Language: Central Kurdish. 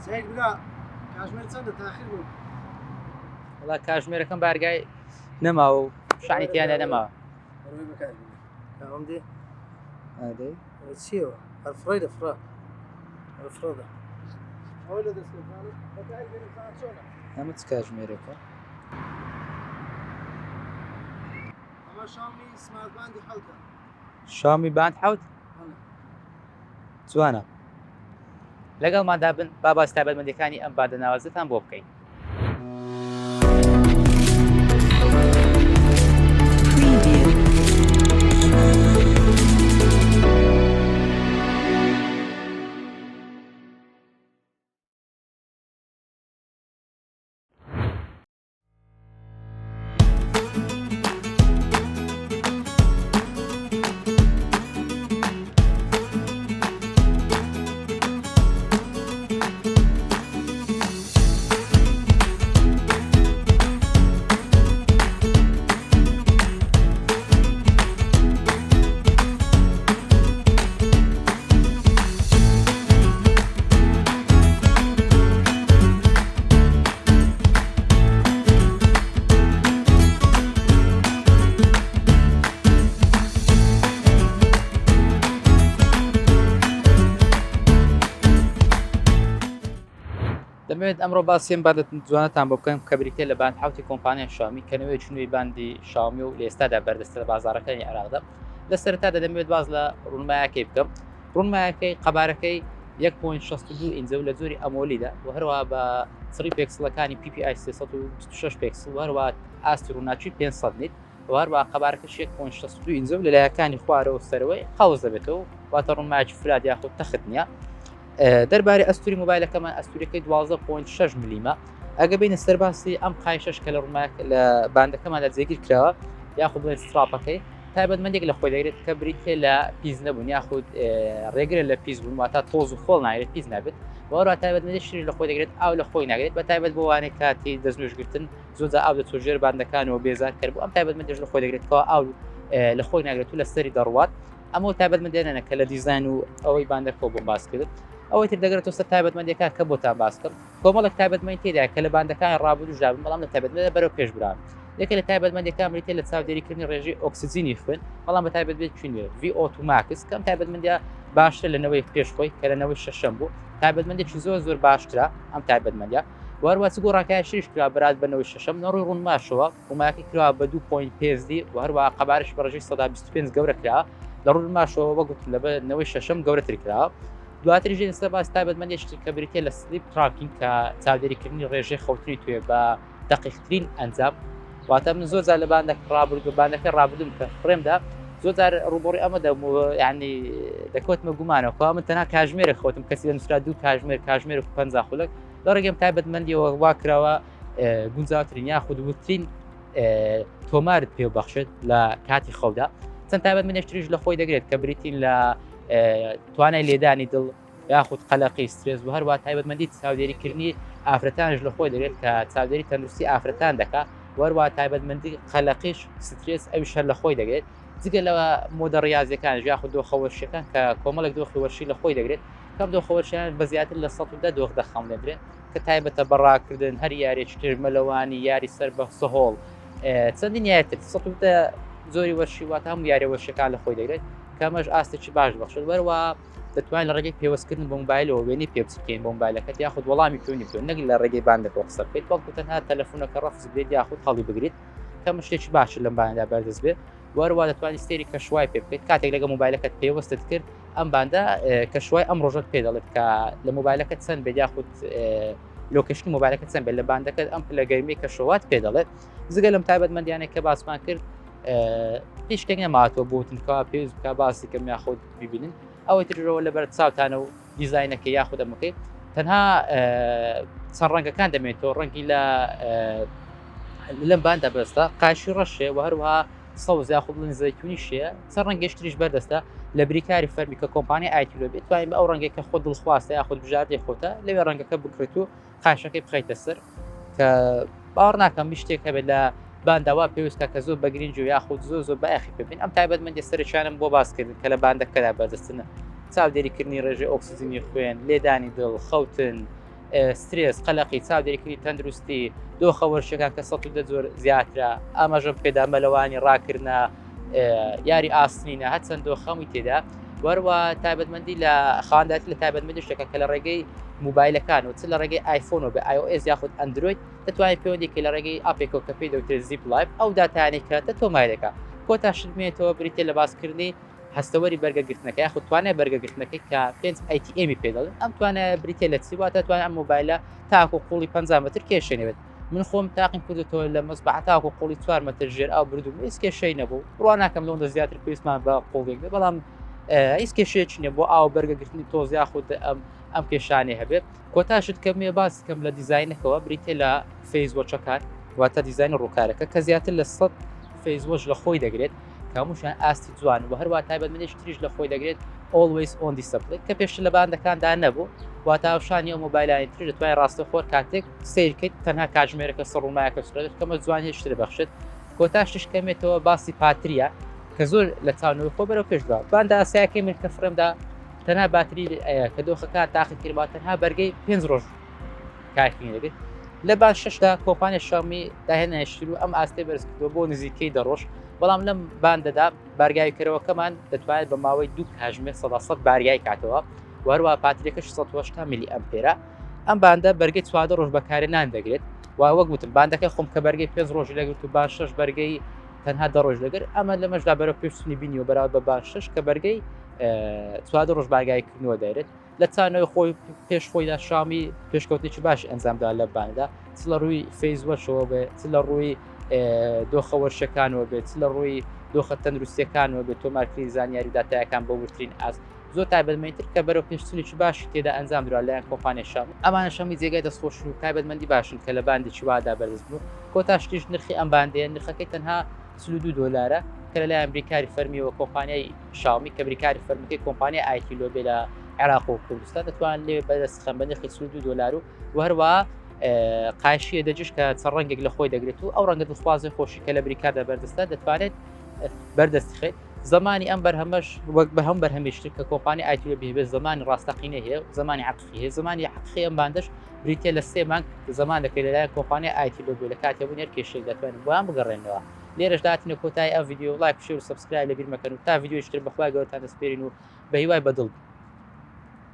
سعید بگا کاتژمێر چەندە تاخیر بوو وڵا کاتژمێرەکەم بارگای نەما و شانی تیانە نەماوە بەڕێ بە کاتژمێر ئەوەم دێ چیەوە هەرفڕی دەفرا هەرفڕۆدا ئەوە لە دەستەکانت بەکاری بێنە چۆنە ئەمە چ کاتژمێرێکە ئەمە شامی سمارتباندی حەوتە شامی باند حەوت جوانە لەگەڵماندا بن با باسی تایبەتمەندیەکانی ئەم باندە ناوازتان بۆ بکەین دەمەوێت ئەمڕۆ باسیێن بادت جوانەتان بۆ بکەم کە بریتێ لە باند حوتی کۆمپانیای شامی کەنەوەی چنووی باندی شامی و لە ئێستادا بەردەستە لە بازارەکانی عێراقدا لە سەرەتادا دەمەوێت باز لە ڕوونمایەکەی بکەم ڕوونمایەکەی قەبارەکەی 1.62 ئینجە و لە جۆری ئەمۆلیدا و هەروە بە سری پێکسلەکانی PPI 326 پێکسل و هەروە ئاستی ڕووناچی 500 نیت و هەروە قەبارەکەش 1.62 ئینجە و لەلایەکانی خوارەوە سەرەوەی قەوز دەبێتەوە واتە ڕوونمایەکی فلات یاخود تەخت نییە دەربارەی ئەستوری مۆبایلەکەمان ئەستوریەکەی 12.6 میلیمە ئەگە بینە سەرباسی ئەم قایشش کە لە باندەکەماندا جێگیر کراوە یاخود بڵێن ستراپەکەی تایبەتمەندێک لە خۆی دەگرێت کە بریتێ لە پیس نەبوون یاخود ڕێگرە لە پیس بوون واتە تۆز و خۆڵ ناگرێت پیس نابێت وەڕوا تایبەتمەندی شری لە خۆی دەگرێت ئاو لە خۆی ناگرێت بە تایبەت بۆ وانەی کاتی دەستنوێژگرتن زۆرجار ئاو دەچۆ ژێر باندەکانەوە بێزار کرد بوو ئەم تایبەتمەندیش لە خۆی دەگرێتەوە ئاو لە خۆی ناگرێت و لە سەری دەڕوات ئەمە تایبەتمەندێنە کە لە دیزاین و ئەوەی باندەکە بۆ باس کرد ئەوەی تر دەگرێت تۆستە تایبەتمەندیەکە کە بۆتان باس کرد کۆمەڵک تایبەتمەندی تێدا کە لە باندەکان ڕابوو و ژابن بەڵام لە تایبەتمەندە بەرەو پێش بران یەکە لە تایبەتمەندیەکان بریتێ لە چاودێریکردنی ڕێژەی ئۆکسسیجینی خوێن بەڵام بە تایبەت بێت چینوێ VO2 Max کەم تایبەتمەندیە باشتر لەنەوەی پێشخۆی کە لەنەوەی شەشەم بوو تایبەتمەندێکی زۆر باشترە ئەم تایبەتمەندیە وەروە گۆ ڕاکای شش کرا بەرات بنەوەی شەشەم نەڕووی ڕوونماشەوە وماکی کرا بە 2.5D و هەروە قەبارش بەڕژەی 125 گەورە کرا لە ڕوونماشەوە وەگوتم لەبەرەوەی شەشەم گەورەتر کرا دواتری ژێ لەسەر باس تایبەتمەندێکی کە بریتێ لە سلیپ تراکینگ کە چاودێریکردنی ڕێژەی خەوتنی توێ بە دقیقترین ئەنجام واتە من زۆرجار لە باندەکە ڕابرد و باندەکە ڕابردوم کە فڕێمدا زۆرجار ڕووبڕی ئەمە یعنی دەکەوتمە گومانەوە من تەنها کاتژمێرە خۆتم کەسی دەنووسرا دوو کاتژمێر و 50 خولک لە ڕێگەم تایبەتمەندیەوە وا کراوە گونجاوترین یاخود وترین تۆمارت پێ بەخشێت لە کاتی خەودا چەند تایبەتمەندێکتریش لە خۆی دەگرێت کە بریتین لە توانای لێدانی دڵ یاخود قەلەقی سترێس و هەروە تایبەتمەندی چاودێریکردنی ئافرەتانش لە خۆی دەگرێت کە چاودێری تەندروستی ئافرەتان دەکات وەروە تایبەتمەندی قەلەقیش سترێس ئەویش هەر لە خۆی دەگرێت جگە لەوە مۆدە ڕاضیەکان یاخود دۆخەوەرشەکان کە کۆمەڵک دۆخی وەرشی لە خۆی دەگرێت کەم دۆخەوەرشیان بە زیاتر لە 110 دۆخ دەخەم دەبرێت کە تایبەتە بەڕاکردن هەر یاریێکی مەلەوانی یاری سەر بە سەهۆڵ چەندین یاتر 110 زۆری وەرشی واتە هەموو یاری وەرشەکان لە خۆی دەگرێت کەمەش ئاستێکی باش بەخشێت وەروە دەتوانین لە ڕێگەی پێوەستکردن بۆ مۆبایلەوە وێنی پێ بچکەین بۆ مۆبایلەکەت یاخود وەڵامی پێونی بکەین نەک لە ڕێگەی باندەکە قسە بکەیت وەکو تەنها تەلەفۆنەکە ڕەفز بێت یاخود هەڵی بگریت کەم شتێکی باشە لەم باندا بەردەست بێت وەروە دەتوانین سێری کەشوای پێ بکەیت کاتێک لەگە مۆبایلەکەت پێوەستت کرد ئەم باندا کەشوای ئەم ڕۆژەت پێ دەڵێت کە لە مۆبایلەکەت چەند بێت یاخود لۆکیشنی مۆبایلەکەت چەند بێت لە باندەکەت ئەم لە گەرمی کەشەوات پێ دەڵێت زگە لەم تایبەتمەندیانێک کە باسمان کرد هیچ شتێک نەماتەوە بۆتنکە پێویست بکە باسی کەم یاخود ببینن ئەوەی ترەوە لەبەر چاوتانە و دیزاینەکە یاخود ئەمەکەی تەنها چەند ڕەنگەکان دەمێتەوە ڕەنگی لەم باندا بەستە قاشی ڕەشێ و هەروەها سەوز یاخود بڵێن زەیتونی شەیە چەند ڕەنگەشتریش بەردەستە لە بریکاری فەرمی کە کۆمپانی ئایتیلۆ بێت توانین بە ئەو ڕەنگێکە خۆ دڵخواستە یاخود بژاردەی خۆتە لەوێ ڕەنگەکە بکرێت و قاشەکەی بخەیتە سەر کە باوەڕ ناکەم شتێک هەبێت لە بانداوا پێویستکە کە زۆر بەگرنج و یاخود زۆر بەئەخی ببین ئەم تایبەتمەندی سەرچانم بۆ باسکردن کە لە باندەکەدا بەردەستنە چاودێریکردنی ڕێژەی ئۆکسسیجینی خوێن لێدانی دڵ خەوتن سترێس قەلەقی چاودێریکردی تەندروستی دۆخە وەرشەکان کە ١١ زۆر زیاترە ئاماژەم پێدا مەلەوانی ڕاکردە یاری ئاستنینە هە چەند دۆخەمی تێدا وەروە تایبەتمەندی لە خانداتی لە تایبەتمەندی شتێکە کە لە ڕێگەی موبایلەکان و چ لە ڕێگەی آیفۆن و بە iOS یاخود ئەندروید دەتوانێت پەیوەندێکی لە ڕێگەی ئاپێکەوە کە پێی دەوترێت زیپ لایف ئەو داتانەی کە تۆمایلەکە کۆتا شتمێتەوە بریتێ لە باسکردنی هەستەوەری بەرگەگرتنەکە یاخود توانای بەرگەگرتنەکەی کە 5 ئەیTMی پێدەڵێن ئەم توانە بریتێ لە چی واتە توانێت ئەم موبایلە تاکو قوڵی 50 متر کێشێنێت من خۆم تاقیم کردێتەوە لە مەزبەع تاکو قوڵی 4 متر ژێر ئاو بردوم هیچ کێشەی نەبوو ڕوا ناکەم لەوەندە زیاتر پێویستمان بە قوڵێک بێت بەڵام هیچ کێشەیەکی نیە بۆ ئاو بەرگەگرتنی تۆز یاخود ئەم کێشانێ هەبێت کۆتاشت کەمێ باس کەم لە دیزاینەکەەوە بریتێ لە فەیسبوەچەکان واتە دیزاین ڕووکارەکە کە زیاتر لە 100 فەیسبوەش لە خۆی دەگرێت هەمووشان ئاستی جوان و هەروە تایبەتمەندی تریش لە خۆی دەگرێت always on display کە پێش لە باندەکاندا نەبوو واتە ئەوشانی ئەو مۆبایلانی تر دەتوانێت ڕاستەخۆر کاتێک سیرکەیت تەنها کاتژمێرەکە سەڕوومایەکە سرێت کەمە جوان هێشتر بەخشێت کۆتاشش کەمێتەوە باسی پاتریە کە زۆر لە چاونەوەی خۆ بەرەو پێشدا باندا ئاسیاکەی من کە فرمدا تەنها باتری کە دۆخەکان تاقی کردبات تەنها بەرگەی 5 ڕۆژ کارکردنی دەبێت لە باش شەشدا کۆمپانیا شامی داهێنەشتر و ئەم ئاستی بەرزکردەوە بۆ نزیکەی دەڕۆژ بەڵام لەم باندەدا بارگایکەرەوەکەمان دەتوانێت بە ماوەی 2 کاتژمێر 100 بارگای کاتەوە وەروە پاتریەکەش 180 میلی ئەمپێرە ئەم باندە بەرگەی 4 ڕۆژ بەکارێنان دەگرێت وەک گوتم باندەکە خۆم کە بەرگەی 5 ڕۆژ لەگرت و بان 6 بەرگەی تەنها 10 ڕۆژ لەگەر ئەمە لە مەشدا بەرەو پێشچنی بینی و بەراورد بە بان 6 کە بەرگەی 4 ڕۆژ بارگایکردنەوە دەێت لە چانەوەی خۆی پێش خۆیدا شامی پێشکەوتێکی باش ئەنجامدا لە باندا چ لە ڕووی فەیسبوەشەوە بێت چ لە ڕووی دۆخە وەرشەکانەوە بێت چ لە ڕووی دۆخە تەندروستیەکانەوە بێت تۆمارکردنی زانیاری داتایەکان بە ورترین ئاست زۆر تایبەتمەندتر کە بەرەو پێشچنێکی باشی تێدا ئەنجام درا لایەن کۆمپانیا شام ئەمانە شەمی جێگای دەستخۆش و تایبەتمەندی باشن کە لە باندێکی وادا بەرز بوو کۆتاشتیش نرخی ئەم باندەیە نرخەکەی تەنها 32 دلارە کە لە لایەن بریکاری فەرمیەوە کۆمپانیای شامی کە بریکاری فەرمەکەی کۆمپانیا ئایتیلۆ بێ لە عێراق و کوردستان دەتوان لێ بەدەستخەم بە نرخی 32 دلار و هەروە قایشیە دەجش کە چەند ڕەنگێک لە خۆی دەگرێت و ئەو ڕەنگە دڵخوازی خۆشی کە لە بریکاردا بەردەستا دەتوانێت بەردەستخێت زمانی ئەم بەرهەمەش وەک بە هەم بەرهەمێشتر کە کۆمپانی ئایتیلۆ بێ زمانی ڕاستەقینە هەیە زمانی عقفی هەیە زمانی عقفی ئەم باندەش بریتێ لە 3 مانگ زمان دەکەی لەلایەن کۆمپانیا ئایتیلۆ بێ لە کاتێبوو نێر کێشەی دەتوانین بۆیان بگەڕێنەوە لێرەش داهاتینە کۆتایی ئەو ڤیدیۆ لایک شێر و سەبسکرایب لەبیر مەکەن و تا ڤیدیۆشتر بەخوای گەورەتان دەسپێرین و بە هیوای بەدڵ